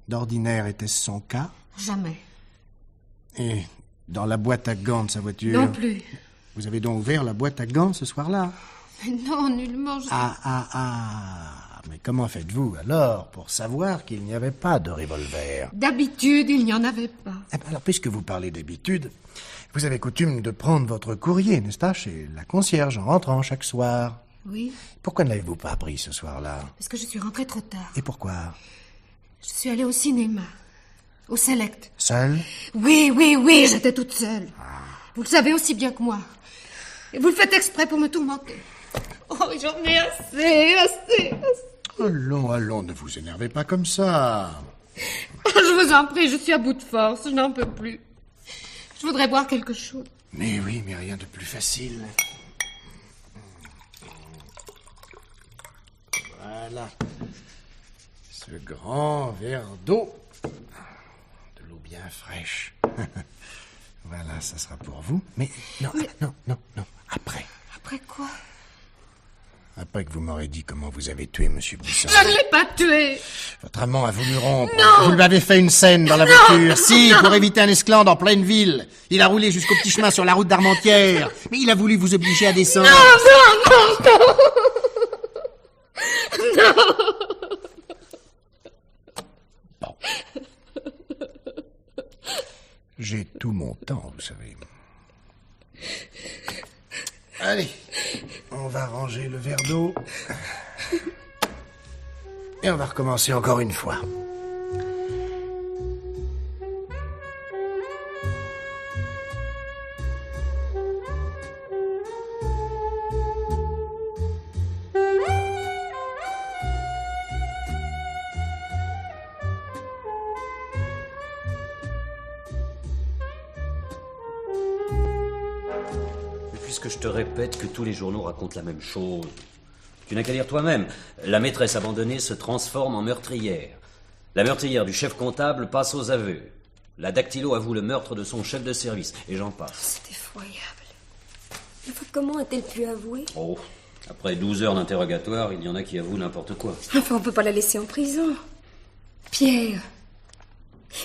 D'ordinaire, était-ce son cas? Jamais. Et dans la boîte à gants de sa voiture? Non plus. Vous avez donc ouvert la boîte à gants ce soir-là? Mais non, nullement. Mais comment faites-vous alors pour savoir qu'il n'y avait pas de revolver? D'habitude, il n'y en avait pas. Alors, puisque vous parlez d'habitude, vous avez coutume de prendre votre courrier, n'est-ce pas, chez la concierge en rentrant chaque soir? Oui, Pourquoi ne l'avez-vous pas pris ce soir-là? parce que je suis rentrée trop tard. Et pourquoi? Je suis allée au cinéma. Au Select. Seul? Oui, j'étais toute seule. Vous le savez aussi bien que moi. Et vous le faites exprès pour me tourmenter. Oh, j'en ai assez. Allons, ne vous énervez pas comme ça. Je vous en prie, je suis à bout de force, je n'en peux plus. Je voudrais boire quelque chose. Mais oui, mais rien de plus facile. voilà. Ce grand verre d'eau. De l'eau bien fraîche. Voilà, ça sera pour vous. Mais non, après. Après quoi? Après que vous m'aurez dit comment vous avez tué Monsieur Buisson. Je ne l'ai pas tué. Votre amant a voulu rompre. Non. Vous lui avez fait une scène dans la voiture. Si, pour éviter un esclandre en pleine ville. Il a roulé jusqu'au petit chemin sur la route d'Armentières. Mais il a voulu vous obliger à descendre. Non. Bon. J'ai tout mon temps, vous savez. Allez, on va ranger le verre d'eau. Et on va recommencer encore une fois. Puisque je te répète que tous les journaux racontent la même chose. Tu n'as qu'à lire toi-même. La maîtresse abandonnée se transforme en meurtrière. La meurtrière du chef comptable passe aux aveux. La dactylo avoue le meurtre de son chef de service. Et j'en passe. C'est effroyable. Enfin, comment a-t-elle pu avouer? Oh, après 12 heures d'interrogatoire, il y en a qui avouent n'importe quoi. Enfin, on peut pas la laisser en prison. Pierre,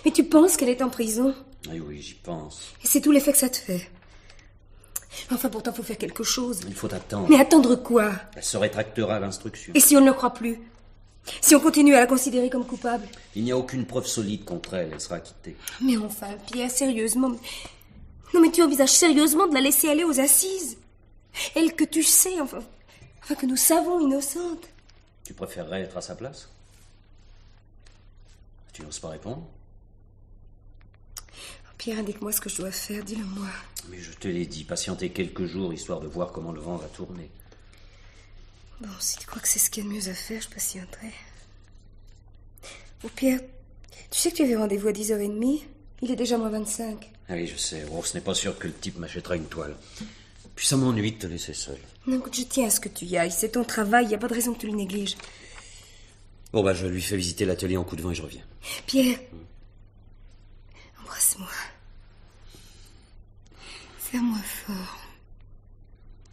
mais tu penses qu'elle est en prison? Oui, oui, j'y pense. Et c'est tout l'effet que ça te fait. Enfin, pourtant, faut faire quelque chose. Il faut attendre. Mais attendre quoi? Elle se rétractera à l'instruction. Et si on ne le croit plus? Si on continue à la considérer comme coupable? Il n'y a aucune preuve solide contre elle. Elle sera acquittée. Mais enfin, Pierre, sérieusement... Non, mais tu envisages sérieusement de la laisser aller aux assises? Elle que tu sais, enfin que nous savons innocente. Tu préférerais être à sa place? Tu n'oses pas répondre? Pierre, indique-moi ce que je dois faire, dis-le-moi. Mais je te l'ai dit, patienter quelques jours, histoire de voir comment le vent va tourner. Bon, si tu crois que c'est ce qu'il y a de mieux à faire, je patienterai. Oh, Pierre, tu sais que tu avais rendez-vous à 10h30? Il est déjà moins 25. Ah oui, je sais. Oh, ce n'est pas sûr que le type m'achètera une toile. Puis ça m'ennuie de te laisser seul. Non, écoute, je tiens à ce que tu y ailles. C'est ton travail, il n'y a pas de raison que tu le négliges. Bon, bah, je lui fais visiter l'atelier en coup de vent et je reviens. Pierre, embrasse-moi. Serre-moi fort.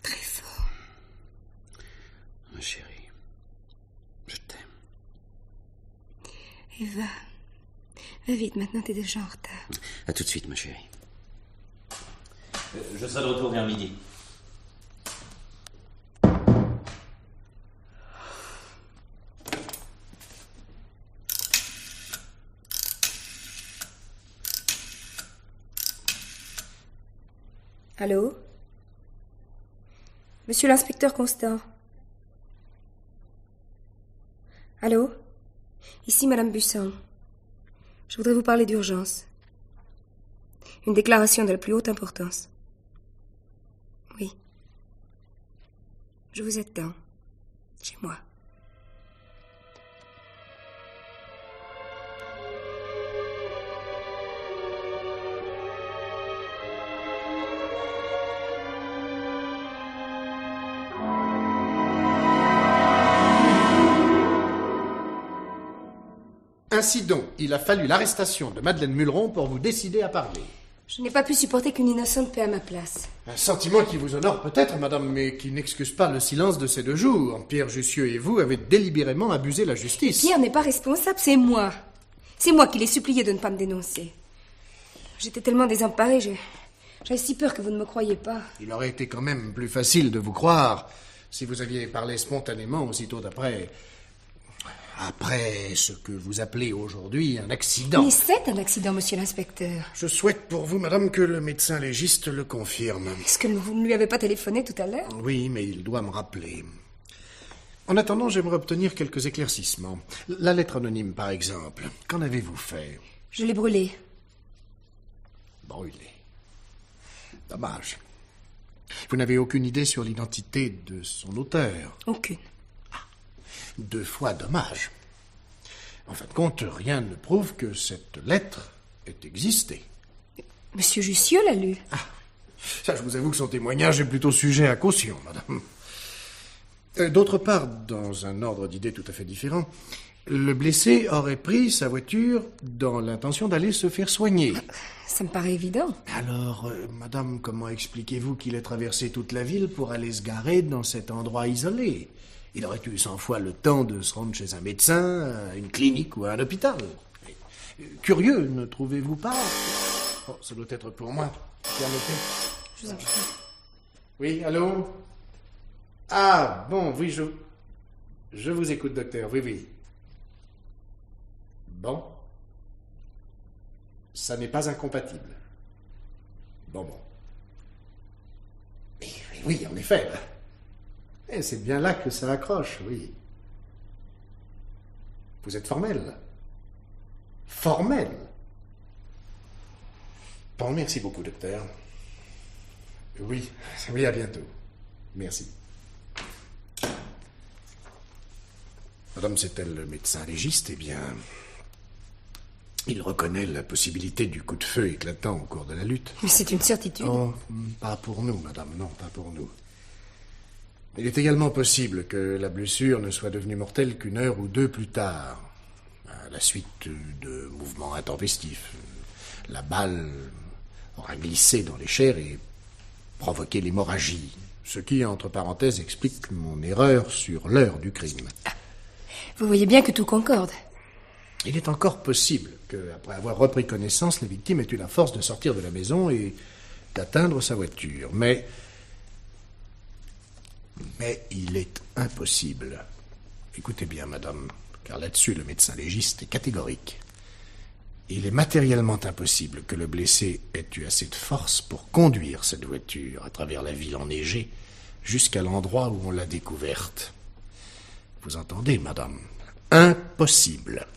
Très fort. Ma chérie, je t'aime. Et va. Va vite, maintenant t'es déjà en retard. À tout de suite, ma chérie. Je serai de retour vers midi. Allô? Monsieur l'inspecteur Constant. Allô? Ici Madame Busson. Je voudrais vous parler d'urgence. Une déclaration de la plus haute importance. Oui. Je vous attends. Chez moi. Ainsi donc, il a fallu l'arrestation de Madeleine Mulleron pour vous décider à parler. Je n'ai pas pu supporter qu'une innocente paie à ma place. Un sentiment qui vous honore peut-être, madame, mais qui n'excuse pas le silence de ces 2 jours. Pierre Jussieu et vous avez délibérément abusé la justice. Pierre n'est pas responsable, c'est moi. C'est moi qui l'ai supplié de ne pas me dénoncer. J'étais tellement désemparée, j'avais si peur que vous ne me croyiez pas. Il aurait été quand même plus facile de vous croire si vous aviez parlé spontanément aussitôt d'après... Après ce que vous appelez aujourd'hui un accident. Mais c'est un accident, monsieur l'inspecteur. Je souhaite pour vous, madame, que le médecin légiste le confirme. Est-ce que vous ne lui avez pas téléphoné tout à l'heure? Oui, mais il doit me rappeler. En attendant, j'aimerais obtenir quelques éclaircissements. La lettre anonyme, par exemple. Qu'en avez-vous fait? Je l'ai brûlée. Brûlée. Dommage. Vous n'avez aucune idée sur l'identité de son auteur? Aucune. 2 fois dommage. En fin de compte, rien ne prouve que cette lettre ait existé. Monsieur Jussieu l'a lu. Ah, ça, je vous avoue que son témoignage est plutôt sujet à caution, madame. D'autre part, dans un ordre d'idées tout à fait différent, le blessé aurait pris sa voiture dans l'intention d'aller se faire soigner. Ça me paraît évident. Alors, madame, comment expliquez-vous qu'il ait traversé toute la ville pour aller se garer dans cet endroit isolé? Il aurait eu 100 fois le temps de se rendre chez un médecin, à une clinique ou à un hôpital. Curieux, ne trouvez-vous pas? Oh, ça doit être pour moi. Permettez. Je vous en prie. Oui, allô? Ah, bon, oui, je vous écoute, docteur. Oui, oui. Bon. Ça n'est pas incompatible. Bon. Oui, en effet. Et c'est bien là que ça accroche, oui. Vous êtes formel. Formel. Bon, merci beaucoup, docteur. Oui, à bientôt. Merci. Madame, c'est-elle le médecin légiste? Eh bien, il reconnaît la possibilité du coup de feu éclatant au cours de la lutte. Mais c'est une certitude. Oh, pas pour nous, madame, non, pas pour nous. Il est également possible que la blessure ne soit devenue mortelle qu'une heure ou deux plus tard, à la suite de mouvements intempestifs. La balle aura glissé dans les chairs et provoqué l'hémorragie, ce qui, entre parenthèses, explique mon erreur sur l'heure du crime. Vous voyez bien que tout concorde. Il est encore possible qu'après avoir repris connaissance, la victime ait eu la force de sortir de la maison et d'atteindre sa voiture. Mais il est impossible. Écoutez bien, madame, car là-dessus, le médecin légiste est catégorique. Il est matériellement impossible que le blessé ait eu assez de force pour conduire cette voiture à travers la ville enneigée jusqu'à l'endroit où on l'a découverte. Vous entendez, madame? Impossible.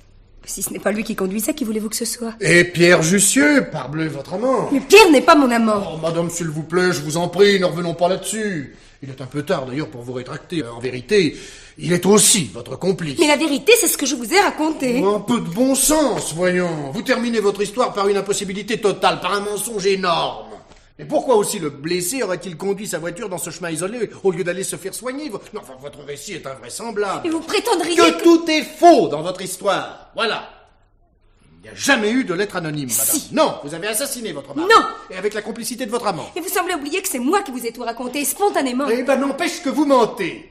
Si ce n'est pas lui qui conduisait, qui voulez-vous que ce soit? Et Pierre Jussieu, parbleu, votre amant. Mais Pierre n'est pas mon amant. Oh, madame, s'il vous plaît, je vous en prie, ne revenons pas là-dessus. Il est un peu tard, d'ailleurs, pour vous rétracter. En vérité, il est aussi votre complice. Mais la vérité, c'est ce que je vous ai raconté. Un peu de bon sens, voyons. Vous terminez votre histoire par une impossibilité totale, par un mensonge énorme. Mais pourquoi aussi le blessé aurait-il conduit sa voiture dans ce chemin isolé au lieu d'aller se faire soigner? Non, enfin, votre récit est invraisemblable. Et vous prétendriez que tout est faux dans votre histoire. Voilà. Il n'y a jamais eu de lettre anonyme, madame. Si. Non, vous avez assassiné votre mari. Non. Et avec la complicité de votre amant. Et vous semblez oublier que c'est moi qui vous ai tout raconté, spontanément. Eh ben, n'empêche que vous mentez.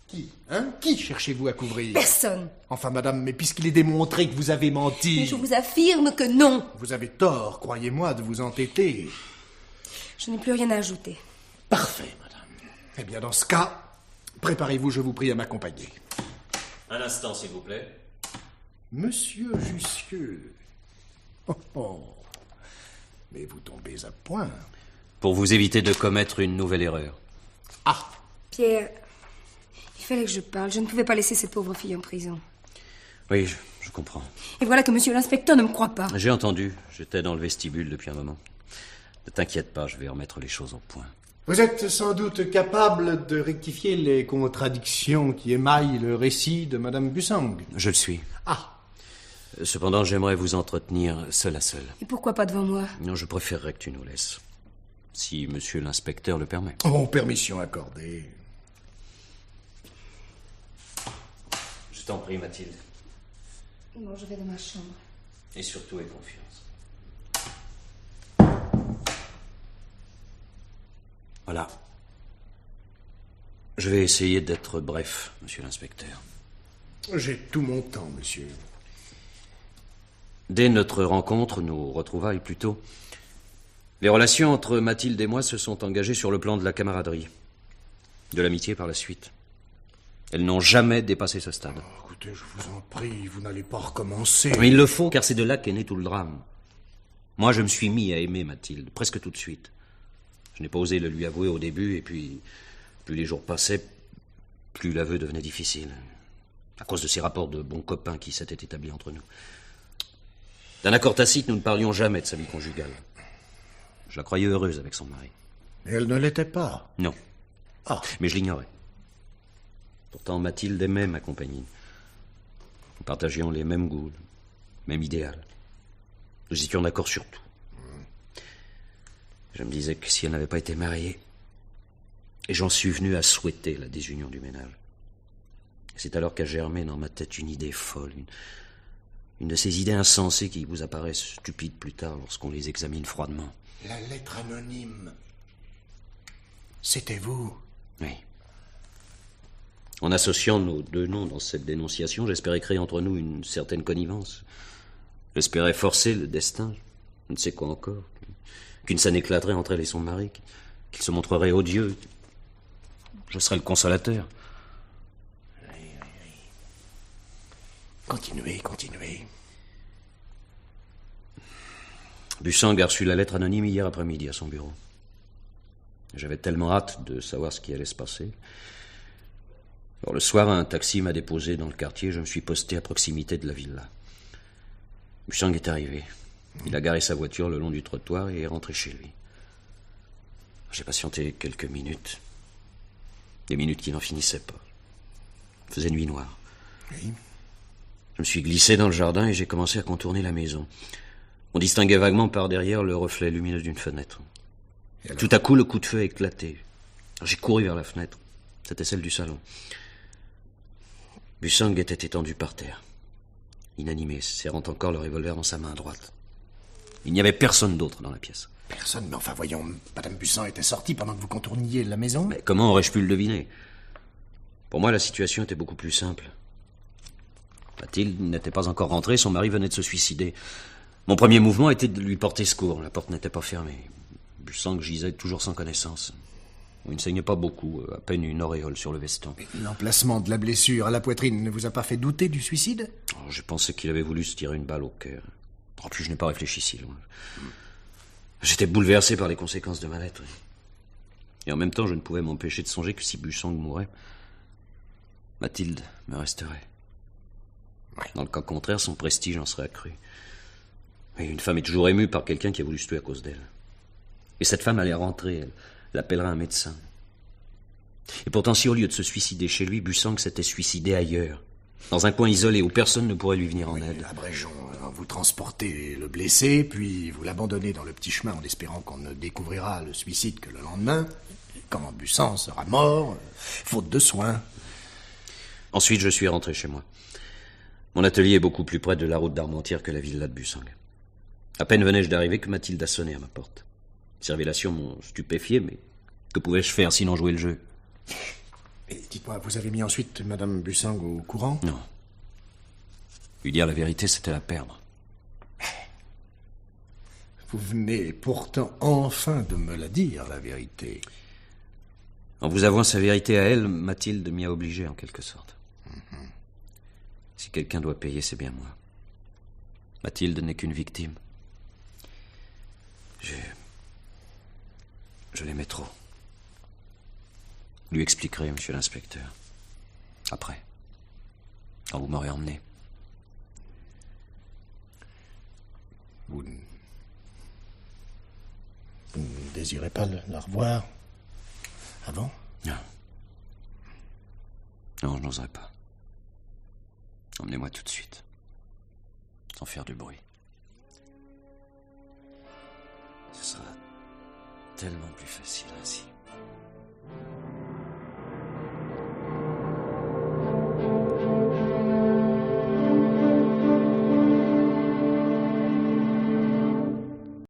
Qui? Qui cherchez-vous à couvrir? Personne. Enfin, madame, mais puisqu'il est démontré que vous avez menti... Mais je vous affirme que non. Vous avez tort, croyez-moi, de vous entêter. Je n'ai plus rien à ajouter. Parfait, madame. Eh bien, dans ce cas, préparez-vous, je vous prie, à m'accompagner. Un instant, s'il vous plaît. Monsieur Jussieu. Oh. Mais vous tombez à point. Pour vous éviter de commettre une nouvelle erreur. Ah. Pierre, il fallait que je parle. Je ne pouvais pas laisser cette pauvre fille en prison. Oui, je comprends. Et voilà que monsieur l'inspecteur ne me croit pas. J'ai entendu. J'étais dans le vestibule depuis un moment. Ne t'inquiète pas, je vais remettre les choses au point. Vous êtes sans doute capable de rectifier les contradictions qui émaillent le récit de Madame Bussang. Je le suis. Ah. Cependant, j'aimerais vous entretenir seul à seul. Et pourquoi pas devant moi? Non, je préférerais que tu nous laisses. Si monsieur l'inspecteur le permet. Oh, permission accordée. Je t'en prie, Mathilde. Bon, je vais dans ma chambre. Et surtout, aie confiance. Voilà. Je vais essayer d'être bref, monsieur l'inspecteur. J'ai tout mon temps, monsieur. Dès notre rencontre, nos retrouvailles plutôt, les relations entre Mathilde et moi se sont engagées sur le plan de la camaraderie, de l'amitié par la suite. Elles n'ont jamais dépassé ce stade. Oh, écoutez, je vous en prie, vous n'allez pas recommencer. Mais il le faut, car c'est de là qu'est né tout le drame. Moi, je me suis mis à aimer Mathilde, presque tout de suite. Je n'ai pas osé le lui avouer au début, et puis, plus les jours passaient, plus l'aveu devenait difficile. À cause de ces rapports de bons copains qui s'étaient établis entre nous. D'un accord tacite, nous ne parlions jamais de sa vie conjugale. Je la croyais heureuse avec son mari. Mais elle ne l'était pas. Non. Ah. Mais je l'ignorais. Pourtant, Mathilde aimait ma compagnie. Nous partagions les mêmes goûts, le même idéal. Nous étions d'accord sur tout. Je me disais que si elle n'avait pas été mariée, Et j'en suis venu à souhaiter la désunion du ménage. Et c'est alors qu'a germé dans ma tête une idée folle, une de ces idées insensées qui vous apparaissent stupides plus tard lorsqu'on les examine froidement. La lettre anonyme. C'était vous? Oui. En associant nos deux noms dans cette dénonciation, j'espérais créer entre nous une certaine connivence. J'espérais forcer le destin, je ne sais quoi encore, qu'une scène éclaterait entre elle et son mari, qu'il se montrerait odieux. Je serais le consolateur. Oui. Continuez. Bussang a reçu la lettre anonyme hier après-midi à son bureau. J'avais tellement hâte de savoir ce qui allait se passer. Alors le soir, un taxi m'a déposé dans le quartier. Je me suis posté à proximité de la villa. Bussang est arrivé. Il a garé sa voiture le long du trottoir et est rentré chez lui. J'ai patienté quelques minutes. Des minutes qui n'en finissaient pas. Il faisait nuit noire. Oui. Je me suis glissé dans le jardin et j'ai commencé à contourner la maison. On distinguait vaguement par derrière le reflet lumineux d'une fenêtre. Tout à coup, le coup de feu a éclaté. J'ai couru vers la fenêtre. C'était celle du salon. Bussang était étendu par terre, inanimé, serrant encore le revolver dans sa main droite. Il n'y avait personne d'autre dans la pièce. Personne, mais enfin voyons, Madame Bussang était sortie pendant que vous contourniez la maison? Mais comment aurais-je pu le deviner? Pour moi, la situation était beaucoup plus simple. Mathilde n'était pas encore rentrée, son mari venait de se suicider. Mon premier mouvement était de lui porter secours. La porte n'était pas fermée. Bussang gisait toujours sans connaissance. Il ne saignait pas beaucoup, à peine une auréole sur le veston. L'emplacement de la blessure à la poitrine ne vous a pas fait douter du suicide? Je pensais qu'il avait voulu se tirer une balle au cœur. En plus, je n'ai pas réfléchi si loin. J'étais bouleversé par les conséquences de ma lettre. Et en même temps, je ne pouvais m'empêcher de songer que si Bussang mourait, Mathilde me resterait. Dans le cas contraire, son prestige en serait accru. Et une femme est toujours émue par quelqu'un qui a voulu se tuer à cause d'elle. Et cette femme allait rentrer, elle appellera un médecin. Et pourtant, si au lieu de se suicider chez lui, Bussang s'était suicidé ailleurs, dans un coin isolé où personne ne pourrait lui venir en aide. Abrégeons, vous transportez le blessé, puis vous l'abandonnez dans le petit chemin en espérant qu'on ne découvrira le suicide que le lendemain. Et quand Bussang sera mort, faute de soins. Ensuite, je suis rentré chez moi. Mon atelier est beaucoup plus près de la route d'Armentières que la villa de Bussang. À peine venais-je d'arriver que Mathilde a sonné à ma porte. Ces révélations m'ont stupéfié, mais que pouvais-je faire sinon jouer le jeu? Et dites-moi, vous avez mis ensuite Madame Bussang au courant? Non. Lui dire la vérité, c'était la perdre. Vous venez pourtant enfin de me la dire, la vérité. En vous avouant sa vérité à elle, Mathilde m'y a obligé en quelque sorte. Si quelqu'un doit payer, c'est bien moi. Mathilde n'est qu'une victime. Je l'aimais trop. Lui expliquerai, monsieur l'inspecteur. Après. Quand vous m'aurez emmené. Vous ne désirez pas la revoir avant? Non. Non, je n'oserais pas. Emmenez-moi tout de suite. Sans faire de bruit. Ce sera tellement plus facile ainsi.